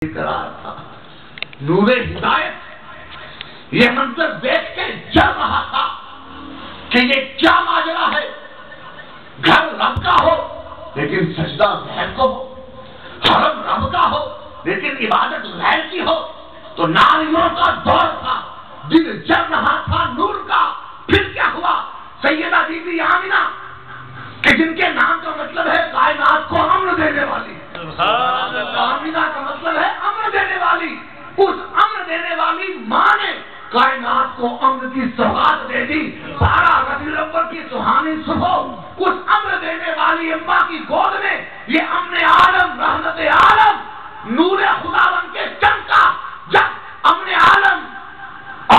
قرار تھا، نور ہدایت۔ یہ منظر دیکھ کے جل رہا تھا کہ یہ کیا ماجرا ہے، گھر رب کا ہو لیکن سجدہ غیر کو ہو، حرم رب کا ہو لیکن عبادت غیر کی ہو۔ تو ناریوں کا دور تھا، دل جل رہا تھا نور کا۔ پھر کیا ہوا؟ سیدہ بی بی آمنہ کہ جن کے نام کا مطلب ہے کائنات کو امن دینے والی، آمنہ کا مطلب ہے امن دینے والی، اس امن دینے والی ماں نے کائنات کو امن کی سوغات دے دی۔ 12 ربیع الاول کی سہانی صبح اس امن دینے والی اماں کی گود میں یہ امن عالم، رحمت عالم، نور خداوند کے چمکا۔ جب امن عالم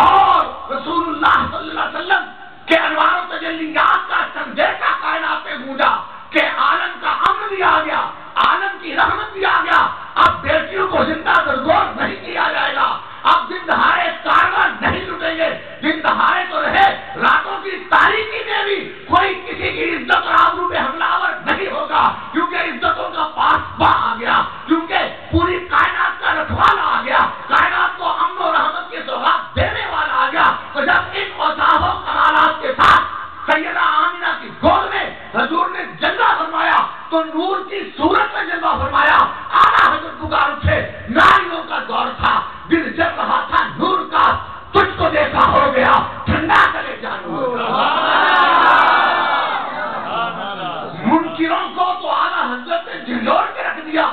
اور رسول اللہ صلی اللہ علیہ وسلم کے انوار و تجلیات کا سندیشہ کائنات پہ گونجا کہ عالم کا امن بھی آ گیا، عالم کی رحمت بھی آ گیا، اب بیٹیوں کو زندہ درگور نہیں کیا جائے گا، اب دن دہاڑے کارواں نہیں لٹیں گے، دن دہاڑے تو رہے راتوں کی تاریکی میں بھی کوئی کسی کی عزت اور آبرو پہ حملہ آور نہیں ہوگا، کیونکہ عزتوں کا پاسباں آ گیا، کیونکہ پوری کائنات کا رکھوالا آ گیا، کائنات کو امن و رحمت کی سوغات دینے والا آ گیا۔ تو جب ان اوصاف و کمالات کے ساتھ سیدہ آمنہ کی گود میں حضور نے جلوہ فرمایا تو نور کی صورت میں جلوہ فرمایا۔ اعلیٰ حضرت پکار اٹھے، ناریوں کا دور تھا، دل جل رہا تھا نور کا، تجھ کو دیکھا ہو گیا ٹھنڈا کرے جانور کا۔ منکروں کو تو اعلیٰ حضرت نے جھنجھوڑ کے رکھ دیا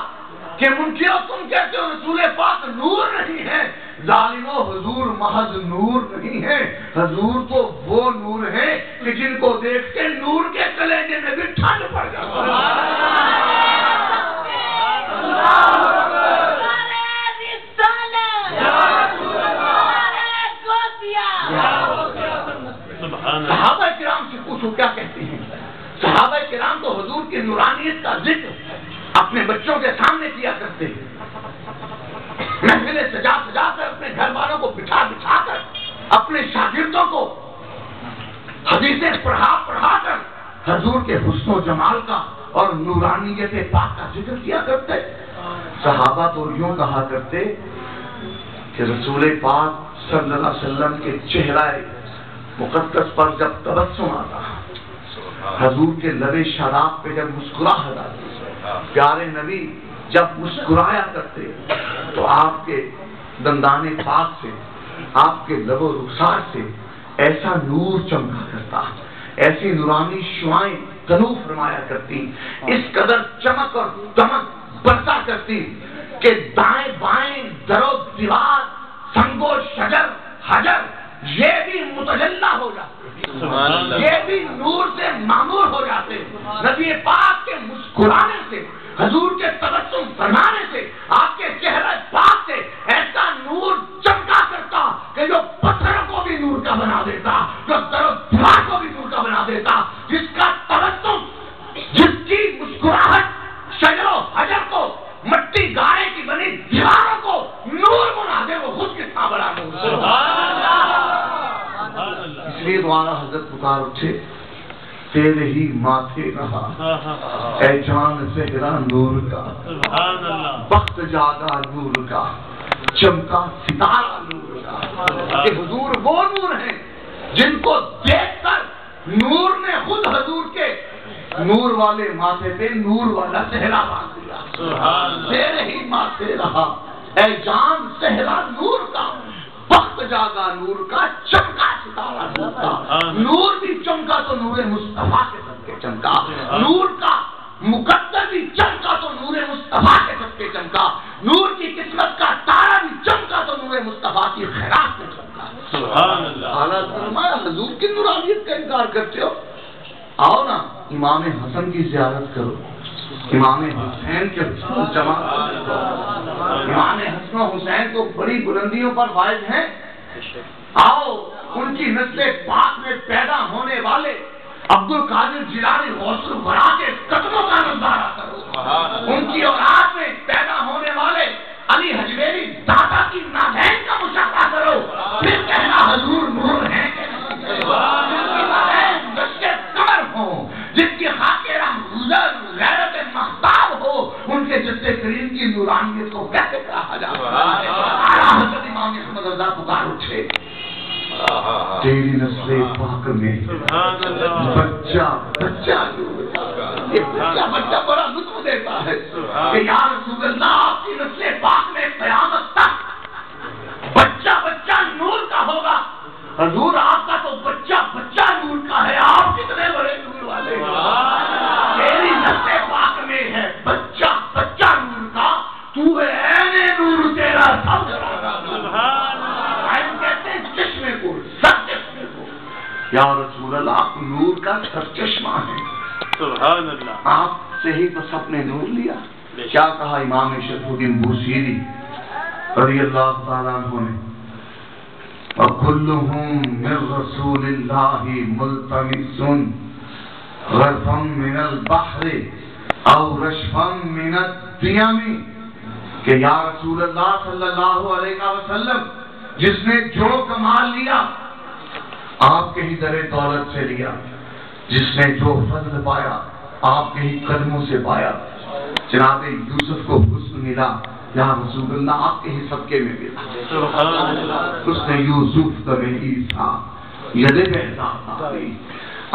کہ منکروں تم کہتے ہو رسول پاک نور نہیں ہے، ظالموں حضور محض نور نہیں ہے، حضور تو وہ نور ہے کہ جن کو دیکھ کے نور کے کلیجے میں بھی ٹھنڈ پڑ جاتا ہے۔ صحابہ کرام سے پوچھو کیا کہتے ہیں؟ صحابہ کرام تو حضور کی نورانیت کا ذکر اپنے بچوں کے سامنے کیا کرتے ہیں، محفلیں سجا سجا کر اپنے گھر والوں کو بٹھا بٹھا کر اپنے شاگردوں کو حدیثیں پڑھا کر حضور کے حسن و جمال کا اور نورانیت پاک کا ذکر کیا کرتے۔ صحابہ تو یوں کہا کرتے کہ رسول پاک صلی اللہ علیہ وسلم کے چہرہ مقدس پر جب تبسم آتا، حضور کے لب شاداب پہ جب مسکراہٹ آتی، پیارے نبی جب مسکرایا کرتے تو آپ کے دندان پاک سے، آپ کے لب و رخسار سے ایسا نور چمکا کرتا، ایسی نورانی شعائیں تنو فرمایا کرتی، اس قدر چمک اور دمک برسا کرتی کہ دائیں بائیں در و دیوار، سنگ و شجر حجر یہ بھی متجلا ہو جاتے، یہ بھی نور سے معمور ہو جاتے۔ نبی پاک کے مسکرانے سے، حضور کے تبسم فرمانے سے، آپ کے چہرے پاک سے ایسا نور چمکا کرتا کہ جو پتھروں کو بھی نور کا بنا دیتا، جو در و دیوار کو بھی نور کا بنا دیتا، جس کا تبسم، جس کی مسکراہٹ شجر و حجر کو، مٹی گارے کی بنی دیواروں کو نور بنا دے، وہ خود کتنا بڑا نور ہے۔ اس لیے دوبارہ حضرت پکار اٹھے، تیرے ہی ماتھے رہا اے جان زہرا نور کا، بخت جاگا نور کا، چمکا ستارہ نور کا۔ کہ حضور وہ نور ہیں جن کو دیکھ کر نور نے خود حضور کے نور والے ماتھے پہ نور والا چہرہ باندھ دیا۔ تیرے ہی ماتھے رہا اے جان زہرا نور کا، وقت جاگا نور کا، چمکا ستارہ نور کا۔ نور بھی چمکا تو نور مصطفیٰ کے صدقے چمکا، نور کا مقدر بھی چمکا تو نور مصطفیٰ کے صدقے چمکا، نور کی قسمت کا تارا بھی چمکا تو نور مصطفیٰ کی خیرات میں چمکا۔ سبحان اللہ۔ اعلیٰ فرمایا حضور کی نورانیت کا انکار کرتے ہو، آؤ نا امام حسن کی زیارت کرو، امام حسین کے حسن و جمال، امام حسن و حسین تو بڑی بلندیوں پر فائز ہیں، آؤ ان کی نسل پاک میں پیدا ہونے والے عبد القادر جیلانی غوث الورا کے قدموں کا نظارہ کرو، ان کی اولاد میں پیدا ہونے والے علی حجویری دادا کی نادین کا مشاہدہ کرو، پھر کہنا حضور نور ہیں، جن کی نادین نشے قمر ہوں، جن کی خاک رحم غیرت مختاب ہو، ان کے جسے کریم کی نورانیت کو کیسے کہا جائے؟ حضرت امام احمد رضا پکار اٹھے تیری نسل پاک میں بچہ بچہ بچہ بڑا لطف دیتا ہے کہ یا رسول اللہ آپ کی نسل پاک میں قیامت تک بچہ بچہ نور کا ہوگا. حضور آپ کا تو بچہ بچہ نور کا ہے, آپ کتنے بڑے نور والے. تیری نسل پاک میں ہے بچہ بچہ نور کا, تو ہے عین نور تیرا سب کہتے ہیں چشمے کو سب چشمے کو. یا رسول اللہ آپ نور کا سب چشمہ ہے. سبحان اللہ. آپ سے ہی تو سب نے نور لیا. کیا کہا امام شریف الدین بوصیری رضی اللہ تعالیٰ عنہ نے, وَكُلُّهُمْ مِنْ رَسُولِ اللَّهِ مُلْتَمِسٌ غَرْفًا مِنَ الْبَحْرِ اَوْ رَشْفًا مِنَ الدِّيَمِ, کہ یا رسول اللہ صلی اللہ علیہ وسلم جس نے جو کمال لیا آپ کے ہی در دولت سے لیا, جس نے جو فضل پایا آپ کے ہی قدموں سے پایا. جناب یوسف کو حسن ملا, یا رسول اللہ آپ کے ہی صدقے میں ملا. اس نے یوسف تمہیں عیسیٰ یدے بہتا تاری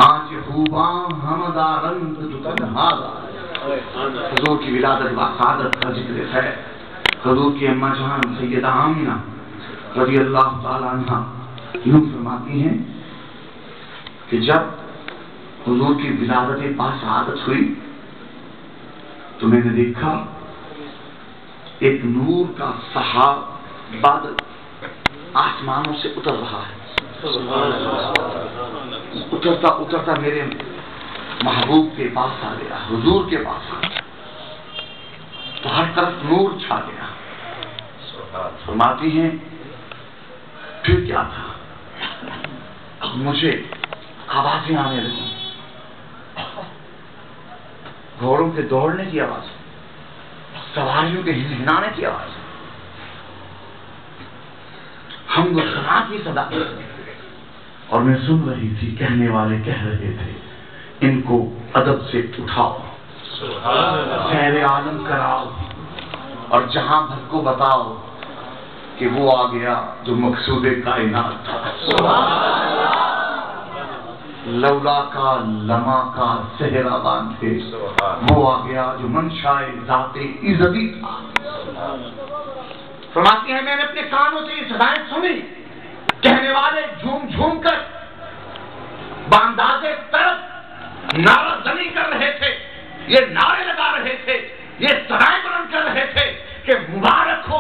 آج خوباں ہمدارند تنہادا. حضور کی ولادت و سعادت کا ذکر ہے. حضور کی اماں جان سیدہ آمنہ رضی اللہ تعالی عنہ یوں فرماتی ہیں کہ جب حضور کی ولادت با سعادت ہوئی تو میں نے دیکھا ایک نور کا سحاب بادل آسمانوں سے اتر رہا ہے. اترتا اترتا میرے محبوب کے پاس آ گیا, حضور کے پاس آ گیا, تو ہر طرف نور چھا گیا. فرماتی ہیں پھر کیا تھا, مجھے آوازیں آنے لگی, گھوڑوں کے دوڑنے کی آواز, سواریوں کے ہنہنانے کی آواز, حمد و ثنا کی صدا, اور میں سن رہی تھی کہنے والے کہہ رہے تھے ان کو ادب سے اٹھاؤ, سیر عالم کراؤ, اور جہاں بھر کو بتاؤ کہ وہ آ گیا جو مقصود کائنات تھا. لولا کا لما کا صحرا باندھے وہ آ گیا جو منشائے ذات ایزدی تھا. فرماتی ہیں میں نے اپنے کانوں سے یہ صدائیں سنی, کہنے والے جھوم جھوم کر بانداز طرف نعرہ زنی کر رہے تھے, یہ نعرے لگا رہے تھے, یہ صدائیں بلند کر رہے تھے کہ مبارک ہو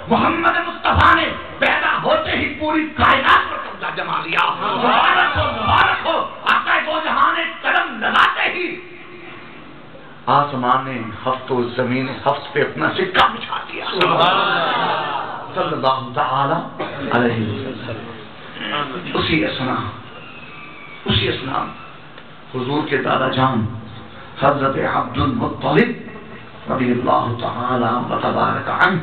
محمد مصطفیٰ نے پیدا ہوتے ہی پوری کائنات پر قبضہ جما لیا. مبارک ہو آقا دو جہاں نے قدم لگاتے ہی آسمان ہفت و زمین ہفت پہ اپنا سکہ بچھا دیا. صلی اللہ تعالی علیہ وسلم. اسی اسنا حضور کے دادا جان حضرت عبد المطلب رضی اللہ تعالی و تبارک عنہ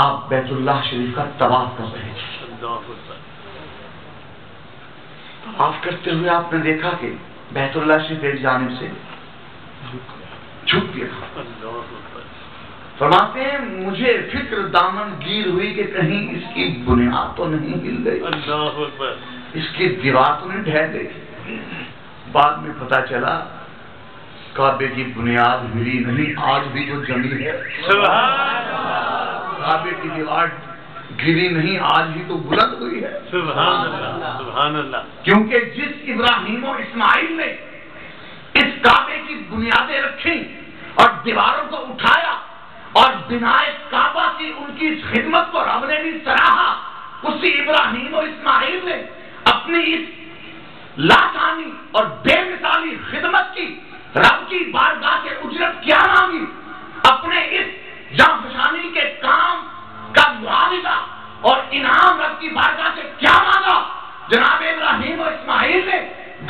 آپ بیت اللہ شریف کا طواف کر رہے تھے. طواف کرتے ہوئے آپ نے دیکھا کہ بیت اللہ شریف ایک جانب سے جھک گیا. فرماتے ہیں مجھے فکر دامن گیر ہوئی کہ کہیں اس کی بنیاد تو نہیں ہل گئی, اس کی دیوار تو نہیں ڈھہ گئی. بعد میں پتا چلا کعبے کی بنیاد ہلی نہیں, آج بھی جو جمی ہے. کعبے کی دیوار گری نہیں, آج بھی تو بلند ہوئی ہے. سبحان اللہ. کیونکہ جس ابراہیم و اسماعیل نے اس کعبے کی بنیادیں رکھی اور دیواروں کو اٹھایا اور بنائے کعبہ کی ان کی اس خدمت کو رب نے بھی سراہا, اسی ابراہیم و اسماعیل نے اپنی اس لاسانی اور بے مثالی خدمت کی رب کی بارگاہ سے اجرت کیا مانگی, اپنے اس جانفشانی کے کام کا معاوضہ اور انعام رب کی بارگاہ سے کیا مانگا. جناب ابراہیم و اسماعیل نے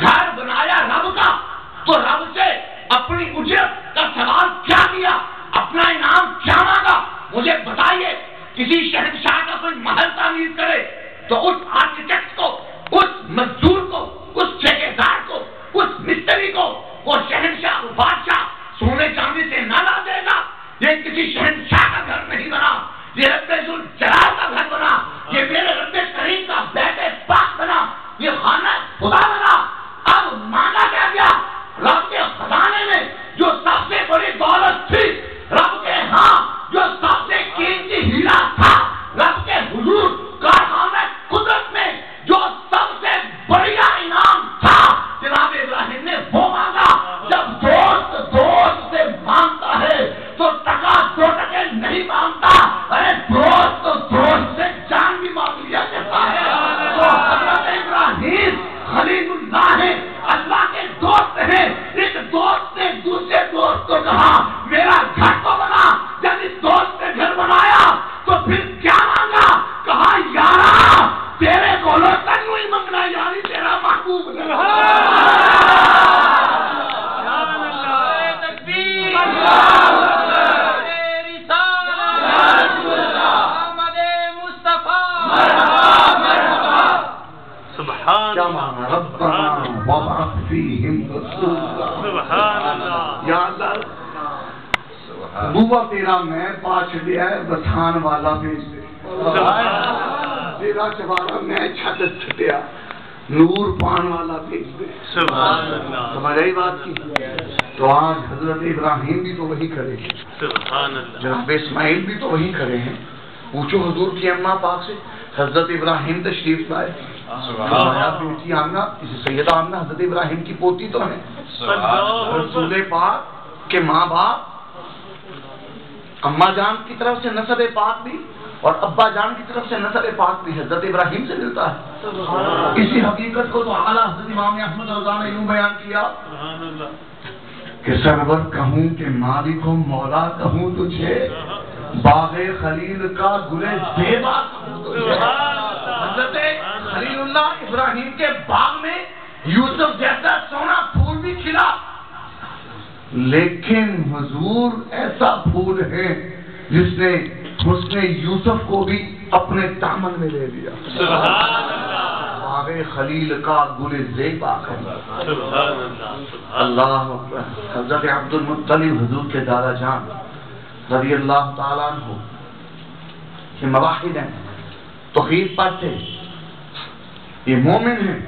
گھر بنایا رب کا, تو رب سے اپنی اجرت کا سوال کیا کیا, اپنا انعام کیا مانگا. مجھے بتائیے کسی شہنشاہ کا کوئی محل تعمیر کرے تو اس آرکیٹیکٹ کو, اس مزدور کو, اس ٹھیکیدار کو, اس مستری کو وہ شہنشاہ بادشاہ سونے چاندی سے نہ لا دے گا. یہ کسی شہنشاہ کا نہیں مانگتا، ارے دوست تو دوست سے جان بھی مانگ لیا کرتا ہے۔ تو حضرت ابراہیم خلیل اللہ ہے، اللہ کے دوست ہیں۔ ایک دوست نے دوسرے دوست کو کہا میرا گھر تو بنا، جب اس دوست نے گھر بنایا تو پھر کیا مانگا؟ کہا یارا تیرے بولو تنو ہی منگنا، یاری تیرا محبوب کیا مانا؟ ربنا وابعث فیہم رسولا، یا اللہ بوا تیرا میں پاچھ دیا ہے بسان والا بھیج دے، تیرا چبارا میں چھت چھٹیا نور پان والا بھیج دے۔ سمجھ آئی بات کی؟ تو آج حضرت ابراہیم بھی تو وہی کھڑے ہیں، جناب اسماعیل بھی تو وہی کھڑے ہیں۔ پوچھو حضور کی اماں پاک سے، حضرت ابراہیم تشریف لائے، بیٹی آمنہ سیدہ آمنہ حضرت ابراہیم کی پوتی تو ہے، رسول پاک کے ماں باپ اماں جان کی طرف سے نسب پاک بھی اور ابا جان کی طرف سے نسب پاک بھی حضرت ابراہیم سے ملتا ہے۔ اسی حقیقت کو تو اعلیٰ حضرت امام احمد رضا نے یوں بیان کیا کہ سرور کہوں کہ مالک و مولا کہوں تجھے، باغ خلیل کا گلے زیبا کہوں تجھے۔ حضرت خلیل اللہ ابراہیم کے باغ میں یوسف جیسا سونا پھول بھی کھلا، لیکن حضور ایسا پھول ہے جس نے حسن یوسف کو بھی اپنے دامن میں لے لیا۔ باغ خلیل کا گل زیبا ہے۔ اللہ اکبر۔ حضرت عبد المطلب حضور کے دادا جان رضی اللہ تعالیٰ عنہ یہ مواحد ہیں، توحید پر تھے، یہ مومن ہیں۔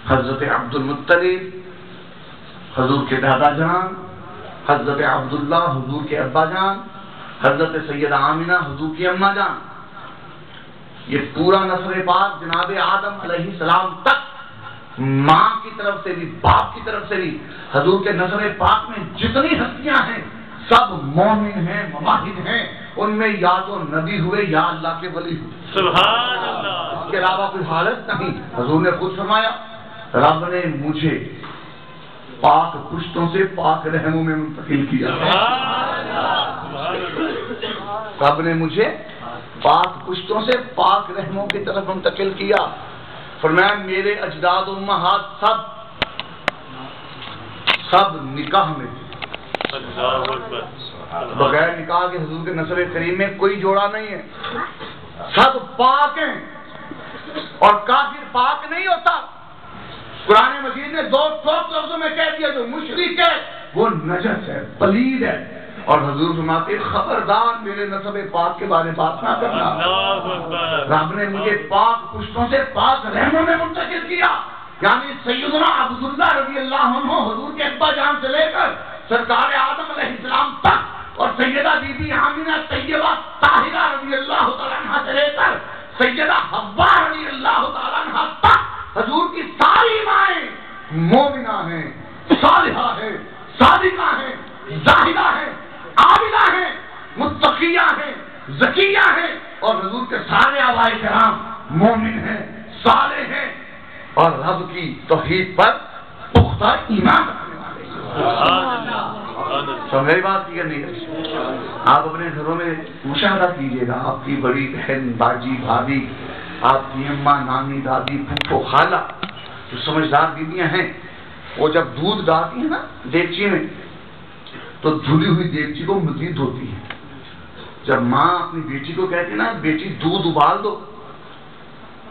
حضرت عبد المطلب حضور کے دادا جان، حضرت عبداللہ حضور کے ابا جان، حضرت سیدہ آمنہ حضور کی اماں جان، یہ پورا نسل پاک جناب آدم علیہ السلام تک ماں کی طرف سے بھی باپ کی طرف سے بھی حضور کے نسل پاک میں جتنی ہستیاں ہیں سب مومن ہیں، مواحد ہیں، ان میں یا تو نبی ہوئے یا اللہ کے ولی ہوئے، سبحان اللہ، اس کے علاوہ کوئی حالت نہیں۔ حضور نے خود فرمایا رب نے مجھے پاک پشتوں سے پاک رحموں میں منتقل کیا، رب نے مجھے پاک پشتوں سے پاک رحموں کی طرف منتقل کیا۔ فرمایا میرے اجداد و امہات سب نکاح میں تھے، بغیر نکاح کے حضور کے نسل کریم میں کوئی جوڑا نہیں ہے، سب پاک ہیں، اور کافر پاک نہیں ہوتا۔ قرآن مجید نے دو ٹوک لفظوں میں کہہ دیا جو مشرک ہے وہ نجس ہے، پلید ہے، اور حضور فرماتے خبردار میرے نسب پاک کے بارے بات نہ کرنا، رب نے مجھے پاک پشتوں سے پاک رحموں میں منتقل کیا۔ یعنی سیدنا عبداللہ رضی اللہ عنہ حضور کے ابا جان سے لے کر سرکار آدم علیہ السلام تک، اور سیدہ بی بی آمنہ طیبہ طاہرہ رضی اللہ تعالیٰ عنہ سے لے کر سیدہ حوا رضی اللہ تعالیٰ عنہ تک حضور کی ساری مائیں مومنہ ہیں، صالحہ ہیں، صادقہ ہیں، زاہدہ ہیں، عابدہ ہیں، متقیہ ہیں، زکیہ ہیں، اور حضور کے سارے آباء کرام مومن ہیں، صالح ہیں، اور رب کی توحید پر پختہ ایمان رکھنے والے ہیں۔ تو میری بات یہ نہیں ہے، آپ اپنے گھروں میں مشاہدہ کیجئے گا، آپ کی بڑی بہن، باجی، بھابھی، آپ کی اماں، نانی، دادی، پھوپھو، خالہ، جو سمجھدار بیویاں ہیں، وہ جب دودھ ڈالتی ہیں نا دیگچی میں تو دھلی ہوئی دیگچی کو مزید دھوتی ہے۔ جب ماں اپنی بیٹی کو کہتی ہے نا بیٹی دودھ ابال دو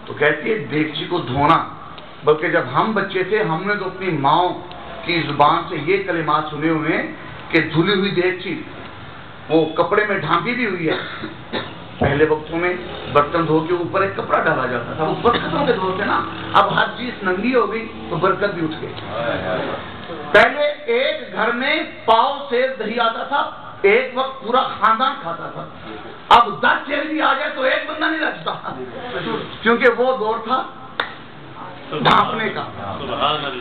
تو کہتی ہے دیگچی کو دھونا، بلکہ جب ہم بچے تھے ہم نے تو اپنی ماں کی زبان سے یہ کلمات سنے ہوئے ہیں کہ دھلی ہوئی دیگچی وہ کپڑے میں ڈھانپی بھی ہوئی ہے۔ پہلے وقتوں میں برتن دھو کے اوپر ایک کپڑا ڈالا جاتا تھا، وہ برکتوں کے دھوتے نا، اب ہر چیز ننگی ہو گئی تو برکت بھی اٹھ گئی۔ پہلے ایک گھر میں پاؤ سے دہی آتا تھا، ایک وقت پورا خاندان کھاتا تھا، اب 10 چہری آ جائے تو ایک بندہ نہیں رچتا، کیونکہ وہ دور تھا ڈھانپنے کا،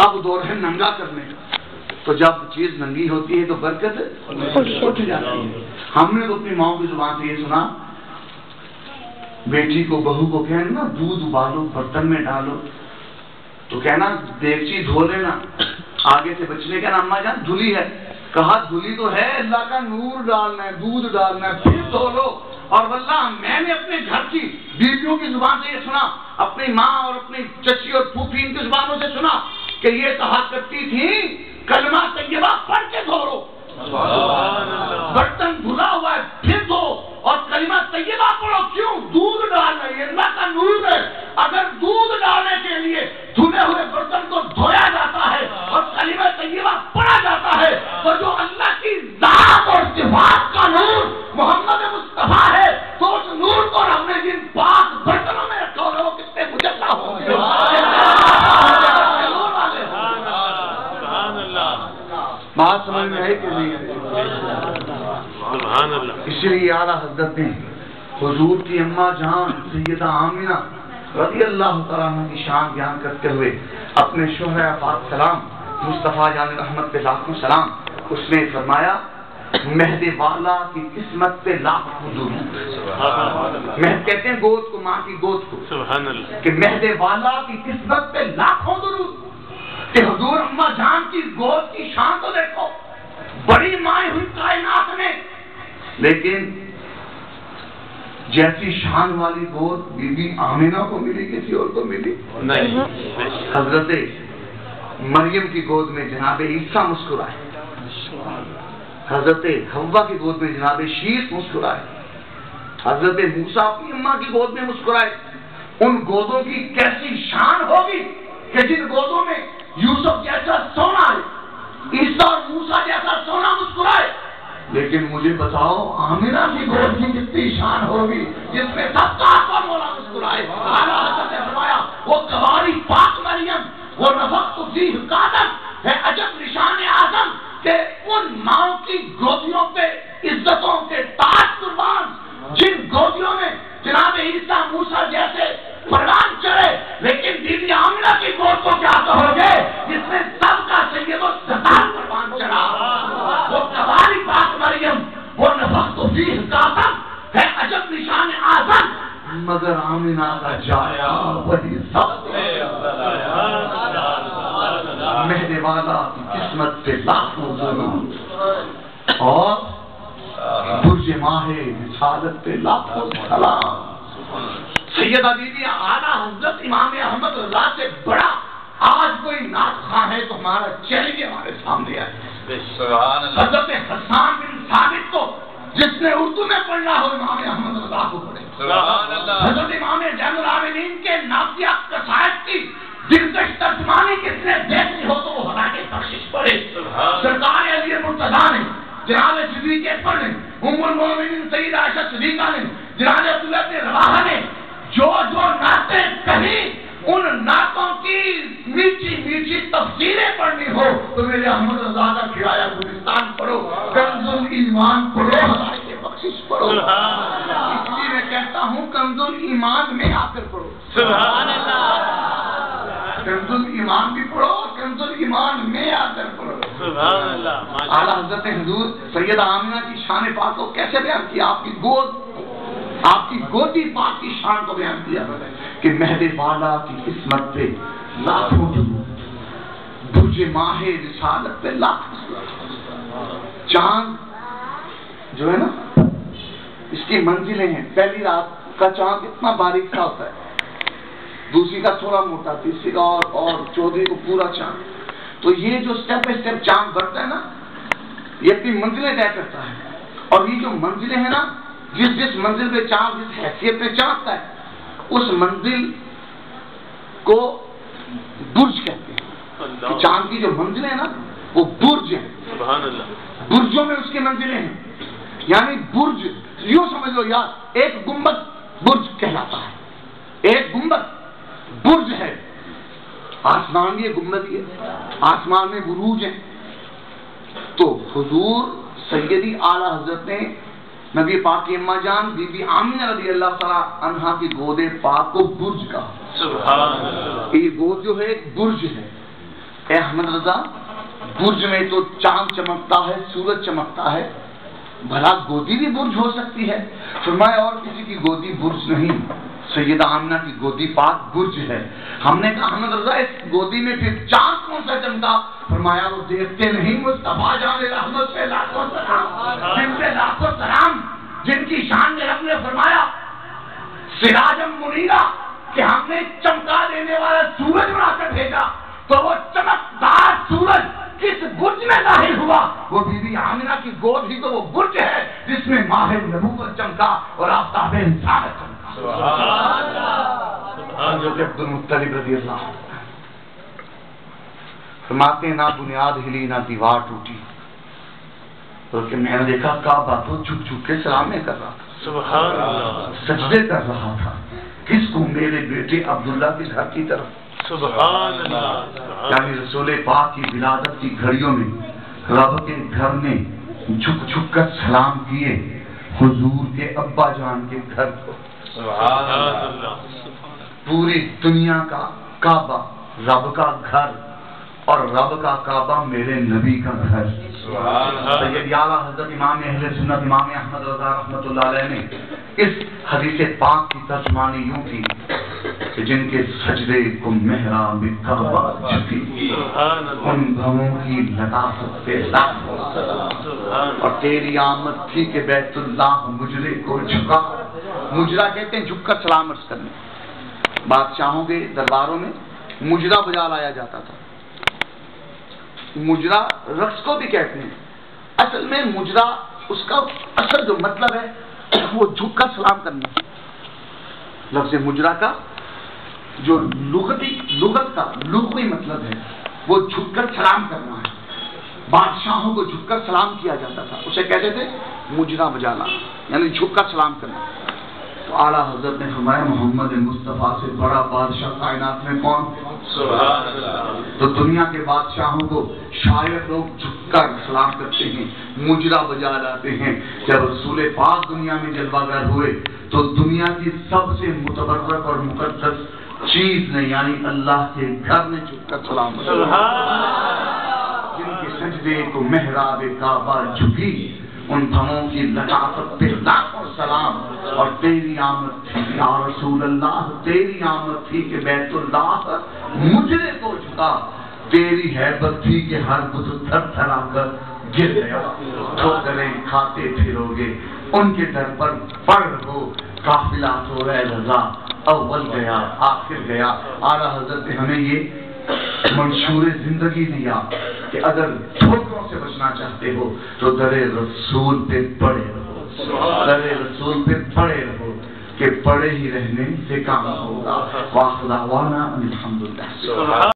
اب دور ہے ننگا کرنے کا۔ تو جب چیز ننگی ہوتی ہے تو برکت اٹھ جاتی ہے. ہم نے تو اپنی ماں کی زبان سے یہ سنا، بیٹی کو بہو کو کہنا نا دودھ ابالو برتن میں ڈالو تو کہنا دیگچی دھو لینا، آگے سے بچنے کا اماں جان دھلی ہے، کہا دھلی تو ہے، اللہ کا نور ڈالنا ہے، دودھ ڈالنا ہے، پھر دھو لو. اور واللہ میں نے اپنے گھر کی بیویوں کی زبان سے یہ سنا، اپنی ماں اور اپنی چچی اور پھوپھی ان کی زبانوں سے سنا کہ یہ کہا کرتی تھی کلمہ طیبہ پڑھ کے دھو لو، برتن دھلا ہوا ہے پھر دھو، اور کلمہ طیبہ پڑھو. کیوں؟ دودھ ڈالنا ہے، اللہ کا نور ہے. اگر دودھ ڈالنے کے لیے دھلے ہوئے برتن کو دھویا جاتا ہے اور کلمہ طیبہ پڑھا جاتا ہے تو جو اللہ کی ذات اور صفات کا نور محمد مصطفیٰ ہے تو اس نور کو ہم نے جن پاک برتنوں میں رکھا ہوگا وہ کتنے مجلہ ہوں گے. بات سمجھ میں ہے کہ نہیں؟ اسی لیے اعلیٰ حضرت نے حضور کی اماں جان سیدہ آمینہ رضی اللہ تعالیٰ عنہ کی شان بیان کرتے ہوئے اپنے شوہر پاک سلام مصطفیٰ جان رحمت پہ لاکھوں سلام، اس نے فرمایا مہد والا کی قسمت پہ لاکھوں درود. مہد کہتے ہیں گود کو، ماں کی گود کو، کہ مہد والا کی قسمت پہ لاکھوں درود. کہ حضور اماں جان کی گود کی شان تو دیکھو، بڑی مائیں ہوئی کائنات میں، لیکن جیسی شان والی گود بی بی آمینہ کو ملی کسی اور کو ملی نہیں. حضرت مریم کی گود میں جناب عیسیٰ مسکرائے، حضرت حوا کی گود میں جناب شیس مسکرائے، حضرت موسیٰ کی اماں کی گود میں مسکرائے. ان گودوں کی کیسی شان ہوگی کہ جن گودوں میں یوسف جیسا سونا ہے، عیسیٰ اور موسیٰ جیسا سونا مسکرائے. لیکن مجھے بتاؤ آمینہ کی گود کی کتنی شان ہوگی جس میں سب کا مولا مسکرائے. اعلیٰ حضرت نے فرمایا وہ قواری پاک مریم وہ نفخت فیہ قادم ہے عجب نشان اعظم کہ ان ماؤں کی گودیوں پہ عزتوں کے تاج قربان، جن گودیوں میں جناب عیسیٰ موسیٰ جیسے فرمان چڑھے. لیکن بی بی آمینہ کی گود کو کیا کہو گے جس میں سب کا سید و سردار فرمان چڑھا. وہ قواری پاک مریم وہ نفخت فیہ قادم ہے عجب نشان اعظم، مگر آمینہ کا جایا وہی سب مہد والا کی قسمت پہ لاکھوں درود اور برج ماہ رسالت پہ لاکھوں سلام. سیدہ بی بی اعلیٰ حضرت امام احمد رضا سے بڑا آج کوئی نعت خواں ہے تو ہمارا چیلنج ہمارے سامنے ہے. حضرت حسان بن ثابت کو جس نے اردو میں پڑھنا ہو امام احمد رضا کو پڑھے. حضرت امام زین العابدین کے نافیہ قصائد کی دلکش ترجمانی کس نے دیکھنی ہو تو وہ ہمارے بخشش پڑھے. سرکار علی مرتضیٰ نے، جناب صدیق اکبر نے، ام المومنین سیدہ عائشہ صدیقہ نے، جناب عبداللہ بن رواحہ نے جو جو نعتیں کہیں ان نعتوں کی میٹھی میٹھی تفسیریں پڑھنی ہو تو میرے احمد رضا کا کرایہ گلستان پڑھو، کنز الایمان پڑھو، ہدایت بخشش پڑھو. اس لیے میں کہتا ہوں کنز الایمان میں آ کر پڑھو. سبحان اللہ. کنز الایمان بھی پڑھو، کنز الایمان میں آ کر پڑھو. سبحان اللہ. اعلیٰ حضرت حضور سیدہ آمینہ کی شان پاک کو کیسے بیان کیا؟ آپ کی گود، آپ کی گودی پاک کی شان کو بیان کیا کہ مہد والا کی قسمت پہ لاکھوں درود، برج ماہ رسالت پہ لاکھوں سلام. چاند جو ہے نا اس کی منزلیں ہیں. پہلی رات کا چاند اتنا باریک سا ہوتا ہے، دوسری کا تھوڑا موٹا، تیسری کا اور چوتھی کو پورا چاند. تو یہ جو سٹیپ بائی سٹیپ چاند بڑھتا ہے نا یہ اپنی منزلیں طے کرتا ہے. اور یہ جو منزلیں ہیں نا جس منزل پہ چاند جس حیثیت پہ چاندتا ہے اس منزل کو برج کہتے ہیں. چاند کی جو منزلیں ہیں نا وہ برج ہیں. سبحان اللہ. برجوں میں اس کی منزلیں ہیں. یعنی برج یوں سمجھ لو یار، ایک گنبد برج کہلاتا ہے. ایک گنبد برج ہے. آسمان بھی گنبد ہے، آسمان میں بروج ہیں. تو حضور سیدی اعلیٰ حضرت نے نبی پاک کی اماں جان بی بی آمینہ رضی اللہ تعالیٰ عنہا کی گود پاک کو برج کہا. سبحان اللہ. یہ گود جو ہے ایک برج ہے. اے احمد رضا برج میں تو چاند چمکتا ہے، سورج چمکتا ہے، بھلا گودی بھی برج ہو سکتی ہے؟ فرمایا اور کسی کی گودی برج نہیں، سیدہ آمنہ کی گودی پاک برج ہے۔ ہم نے کہا حمد رضا اس گودی میں پھر چاند کون سا چمکا؟ فرمایا وہ دیکھتے نہیں مصطفیٰ جان رحمت پہ لاکھوں سلام، جن پہ لاکھوں سلام، جن کی شان میں رب نے فرمایا سراجم منیرا کہ ہم نے چمکا دینے والا سورج بنا کر بھیجا، تو وہ چمکدار سورج کس برج میں ظاہر ہوا؟ وہ بی بی آمنہ کی گود ہی تو وہ برج ہے جس میں ماہ نبوت چمکا اور آفتاب رسالت چمکا۔ سبحان اللہ۔ جو کہ عبد المطلب رضی اللہ عنہ فرماتے ہیں نہ بنیاد ہلی نہ دیوار ٹوٹی، بلکہ میں نے دیکھا کعبہ تو جھک جھک کے سلامیں کر رہا تھا، سبحان اللہ، سجدے کر رہا تھا، کس کو؟ میرے بیٹے عبداللہ کے گھر کی طرف، سبحان اللہ۔ یعنی رسول پاک کی ولادت کی گھڑیوں میں رب کے گھر نے جھک جھک کر سلام کیے حضور کے ابا جان کے گھر کو، سبحان اللہ۔ پوری دنیا کا کعبہ رب کا گھر اور رب کا کعبہ میرے نبی کا گھر، سید اعلیٰ حضرت امام اہل سنت امام احمد رضا رحمۃ اللہ علیہ نے اس حدیث پاک کی ترجمانی یوں کی کہ جن کے سجدے کو محراب کعبہ جھکی، ان بھووں کی لطافت پہ لاکھوں سلام، اور تیری آمد تھی کہ بیت اللہ مجرے کو جھکا۔ مجرا کہتے ہیں جھک کر سلام عرض کرنے، بادشاہوں کے درباروں میں مجرا بجا لایا جاتا تھا، مجرا رقص کو بھی کہتے ہیں، اصل میں مجرا اس کا اصل جو مطلب ہے وہ جھک کر سلام کرنا، لفظ مجرا کا جو لغت کا لغوی مطلب ہے وہ جھک کر سلام کرنا ہے۔ بادشاہوں کو جھک کر سلام کیا جاتا تھا، اسے کہتے تھے مجرا بجانا، یعنی جھک کر سلام کرنا۔ تو اعلیٰ حضرت نے فرمایا محمد مصطفیٰ سے بڑا بادشاہ کائنات میں کون؟ سبحان اللہ۔ تو دنیا کے بادشاہوں کو شاید لوگ جھک کر سلام کرتے ہیں، مجرا بجا لاتے ہیں۔ جب رسول پاک دنیا میں جلوہ گر ہوئے تو دنیا کی سب سے متبرک اور مقدس چیز نے یعنی اللہ کے گھر نے جھک کر سلام کیا، جن کے سجدے کو محراب کعبہ جھکی، ان بھووں کی لطافت پہ لاکھوں سلام، اور تیری آمد تھی یا رسول اللہ، تیری آمد تھی کہ بیت اللہ مجرے کو جھکا، تیری ہیبت تھی کہ ہر بت تھر تھرا کر گر گیا، ٹھوکریں کھاتے پھرو گے ان کے در پر پڑ ہو، قافلہ تو رہ رضا اول گیا آخر گیا۔ اعلیٰ حضرت نے ہمیں یہ منشور زندگی دیا کہ اگر ٹھوکروں سے بچنا چاہتے ہو تو در رسول پہ پڑے رہو، در رسول پہ پڑے رہو، کہ پڑے ہی رہنے سے کام ہوگا۔ وآخر دعوانا الحمدللہ۔